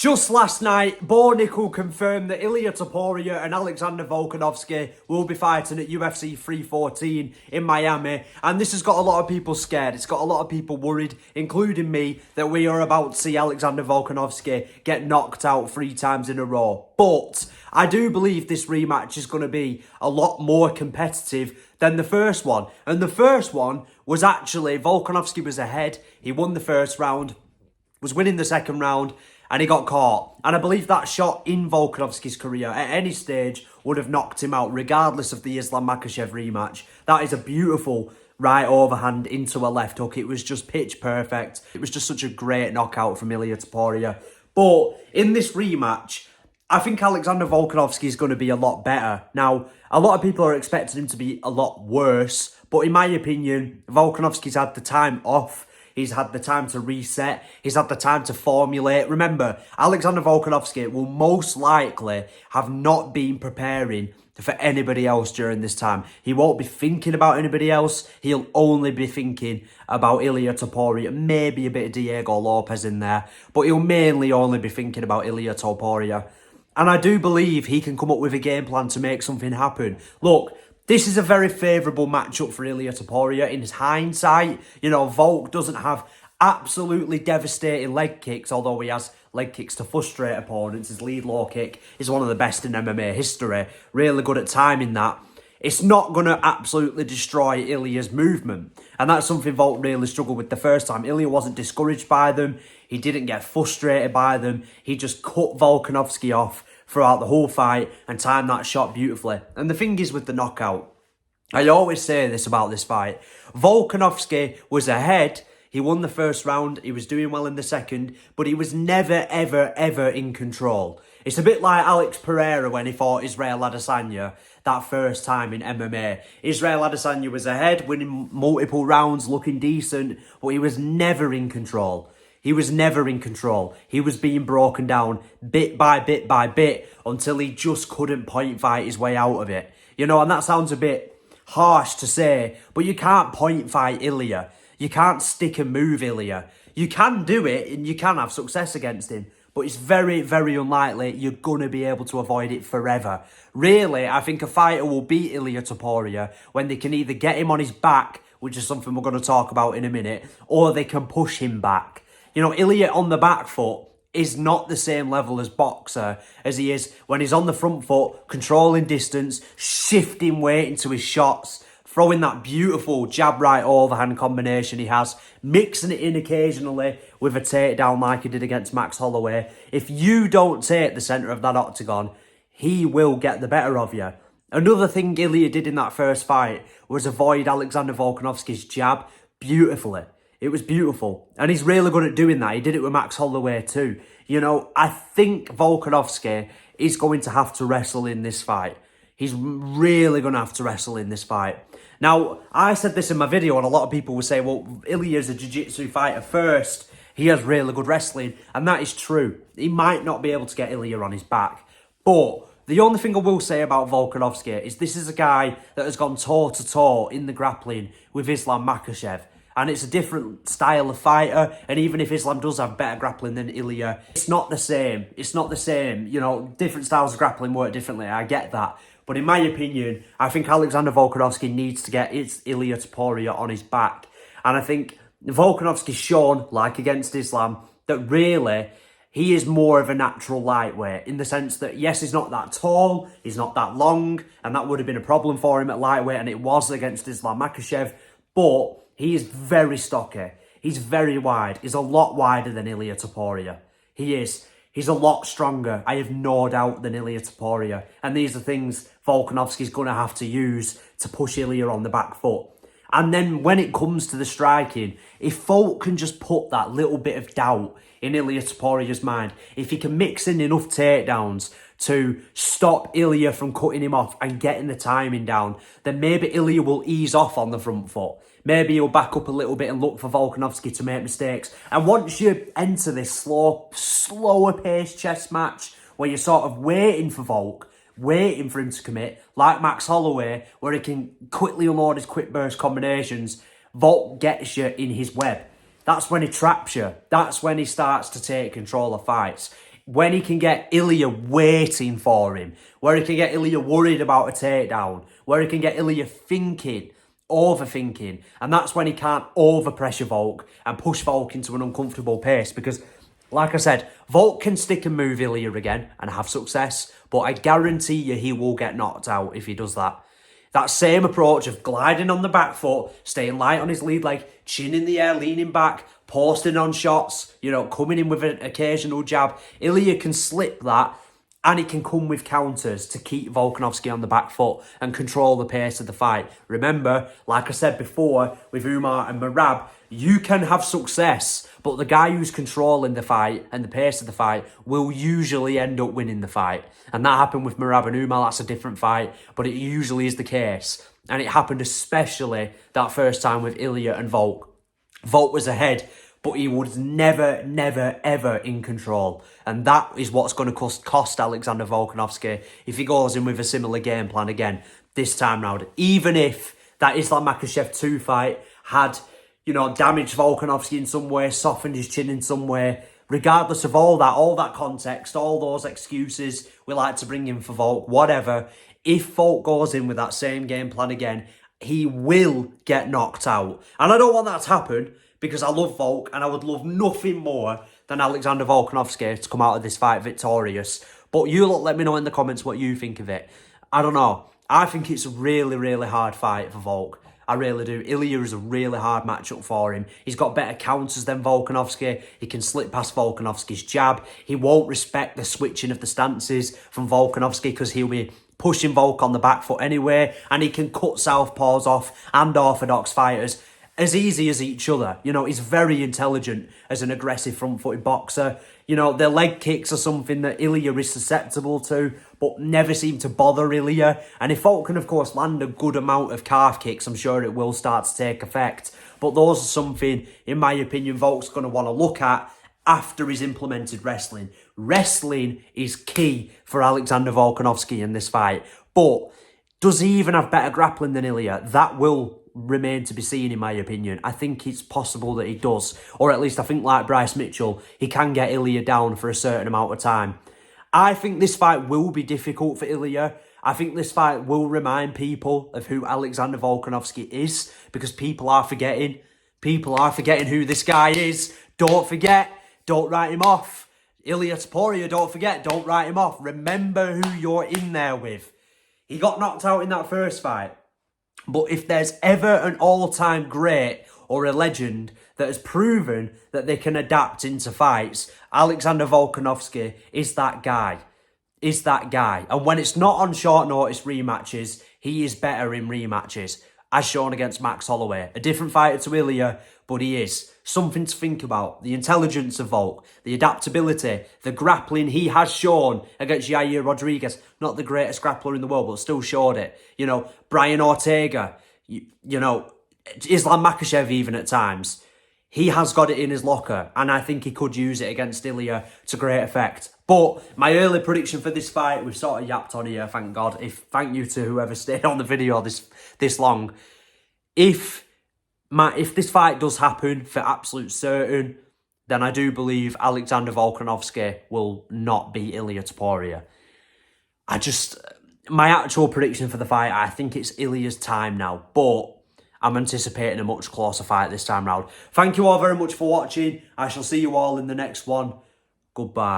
Just last night, Bo Nickal confirmed that Ilia Topuria and Alexander Volkanovski will be fighting at UFC 314 in Miami. And this has got a lot of people scared. It's got a lot of people worried, including me, that we are about to see Alexander Volkanovski get knocked out 3 times in a row. But I do believe this rematch is going to be a lot more competitive than the first one. And the first one was actually, Volkanovski was ahead. He won the first round, was winning the second round, and he got caught. And I believe that shot in Volkanovski's career at any stage would have knocked him out, regardless of the Islam Makhachev rematch. That is a beautiful right overhand into a left hook. It was just pitch perfect. It was just such a great knockout from Ilia Topuria. But in this rematch, I think Alexander Volkanovski is going to be a lot better. Now, a lot of people are expecting him to be a lot worse, but in my opinion, Volkanovski's had the time off. He's had the time to reset. He's had the time to formulate. Remember, Alexander Volkanovski will most likely have not been preparing for anybody else during this time. He won't be thinking about anybody else. He'll only be thinking about Ilia Topuria, maybe a bit of Diego Lopez in there, but he'll mainly only be thinking about Ilia Topuria. And I do believe he can come up with a game plan to make something happen. Look, this is a very favourable matchup for Ilia Topuria in his hindsight. You know, Volk doesn't have absolutely devastating leg kicks, although he has leg kicks to frustrate opponents. His lead low kick is one of the best in MMA history. Really good at timing that. It's not going to absolutely destroy Ilia's movement. And that's something Volk really struggled with the first time. Ilia wasn't discouraged by them. He didn't get frustrated by them. He just cut Volkanovski off throughout the whole fight and timed that shot beautifully. And the thing is with the knockout, I always say this about this fight, Volkanovski was ahead. He won the first round, he was doing well in the second, but he was never, ever, ever in control. It's a bit like Alex Pereira when he fought Israel Adesanya that first time in MMA. Israel Adesanya was ahead, winning multiple rounds, looking decent, but he was never in control. He was never in control. He was being broken down bit by bit by bit until he just couldn't point fight his way out of it. You know, and that sounds a bit harsh to say, but you can't point fight Ilia. You can't stick and move Ilia. You can do it and you can have success against him, but it's very, very unlikely you're going to be able to avoid it forever. Really, I think a fighter will beat Ilia Topuria when they can either get him on his back, which is something we're going to talk about in a minute, or they can push him back. You know, Ilia on the back foot is not the same level as boxer as he is when he's on the front foot, controlling distance, shifting weight into his shots, throwing that beautiful jab right overhand combination he has, mixing it in occasionally with a takedown like he did against Max Holloway. If you don't take the centre of that octagon, he will get the better of you. Another thing Ilia did in that first fight was avoid Alexander Volkanovski's jab beautifully. It was beautiful. And he's really good at doing that. He did it with Max Holloway too. You know, I think Volkanovski is going to have to wrestle in this fight. He's really going to have to wrestle in this fight. Now, I said this in my video and a lot of people will say, well, Ilia's a jiu-jitsu fighter first. He has really good wrestling. And that is true. He might not be able to get Ilia on his back. But the only thing I will say about Volkanovski is this is a guy that has gone toe-to-toe in the grappling with Islam Makhachev. And it's a different style of fighter. And even if Islam does have better grappling than Ilia, it's not the same. It's not the same. You know, different styles of grappling work differently. I get that. But in my opinion, I think Alexander Volkanovski needs to get Ilia Topuria on his back. And I think Volkanovski's shown, like against Islam, that really he is more of a natural lightweight in the sense that, yes, he's not that tall, he's not that long, and that would have been a problem for him at lightweight, and it was against Islam Makhachev. But he is very stocky. He's very wide. He's a lot wider than Ilia Topuria. He is. He's a lot stronger, I have no doubt, than Ilia Topuria. And these are things Volkanovski's going to have to use to push Ilia on the back foot. And then when it comes to the striking, if Volk can just put that little bit of doubt in Ilia Topuria's mind, if he can mix in enough takedowns to stop Ilia from cutting him off and getting the timing down, then maybe Ilia will ease off on the front foot. Maybe he'll back up a little bit and look for Volkanovski to make mistakes. And once you enter this slower paced chess match where you're sort of waiting for Volk, waiting for him to commit, like Max Holloway, where he can quickly unload his quick burst combinations, Volk gets you in his web. That's when he traps you. That's when he starts to take control of fights. when he can get Ilia waiting for him, where he can get Ilia worried about a takedown, where he can get Ilia thinking, overthinking, and that's when he can't overpressure Volk and push Volk into an uncomfortable pace because, like I said, Volk can stick and move Ilia again and have success, but I guarantee you he will get knocked out if he does that. That same approach of gliding on the back foot, staying light on his lead leg, chin in the air, leaning back, posting on shots, you know, coming in with an occasional jab. Ilia can slip that and he can come with counters to keep Volkanovski on the back foot and control the pace of the fight. Remember, like I said before, with Umar and Merab, you can have success, but the guy who's controlling the fight and the pace of the fight will usually end up winning the fight. And that happened with Merab and Umar. That's a different fight, but it usually is the case. And it happened especially that first time with Ilia and Volk. Volk was ahead, but he was never, ever in control. And that is what's going to cost Alexander Volkanovski if he goes in with a similar game plan again this time round. Even if that Islam Makhachev 2 fight had, you know, damaged Volkanovski in some way, softened his chin in some way, regardless of all that context, all those excuses we like to bring in for Volk, whatever, if Volk goes in with that same game plan again, he will get knocked out. And I don't want that to happen because I love Volk and I would love nothing more than Alexander Volkanovski to come out of this fight victorious. But you lot let me know in the comments what you think of it. I don't know. I think it's a really hard fight for Volk. I really do. Ilia is a really hard matchup for him. He's got better counters than Volkanovski. He can slip past Volkanovski's jab. He won't respect the switching of the stances from Volkanovski because he'll be pushing Volk on the back foot anyway. And he can cut southpaws off and orthodox fighters as easy as each other. You know, he's very intelligent as an aggressive front-footed boxer. You know, the leg kicks are something that Ilia is susceptible to, but never seem to bother Ilia. And if Volk can, of course, land a good amount of calf kicks, I'm sure it will start to take effect. But those are something, in my opinion, Volk's going to want to look at after he's implemented wrestling. Wrestling is key for Alexander Volkanovski in this fight. But does he even have better grappling than Ilia? That will remain to be seen, in my opinion. I think it's possible that he does, or at least I think, like Bryce Mitchell, he can get Ilia down for a certain amount of time. I think this fight will be difficult for Ilia. I think this fight will remind people of who Alexander Volkanovski is, because people are forgetting. People are forgetting who this guy is. Don't forget. Don't write him off. Ilia Topuria, don't forget. Don't write him off. Remember who you're in there with. He got knocked out in that first fight. But if there's ever an all-time great or a legend that has proven that they can adapt into fights, Alexander Volkanovski is that guy. Is that guy. And when it's not on short notice rematches, he is better in rematches, as shown against Max Holloway. A different fighter to Ilia, but he is. Something to think about. The intelligence of Volk, the adaptability, the grappling he has shown against Yair Rodriguez. Not the greatest grappler in the world, but still showed it. You know, Brian Ortega, you know, Islam Makhachev even at times. He has got it in his locker, and I think he could use it against Ilia to great effect. But my early prediction for this fight, we've sort of yapped on here, thank God. Thank you to whoever stayed on the video this long. If this fight does happen for absolute certain, then I do believe Alexander Volkanovski will not beat Ilia Topuria. My actual prediction for the fight, I think it's Ilia's time now, but I'm anticipating a much closer fight this time round. Thank you all very much for watching. I shall see you all in the next one. Goodbye.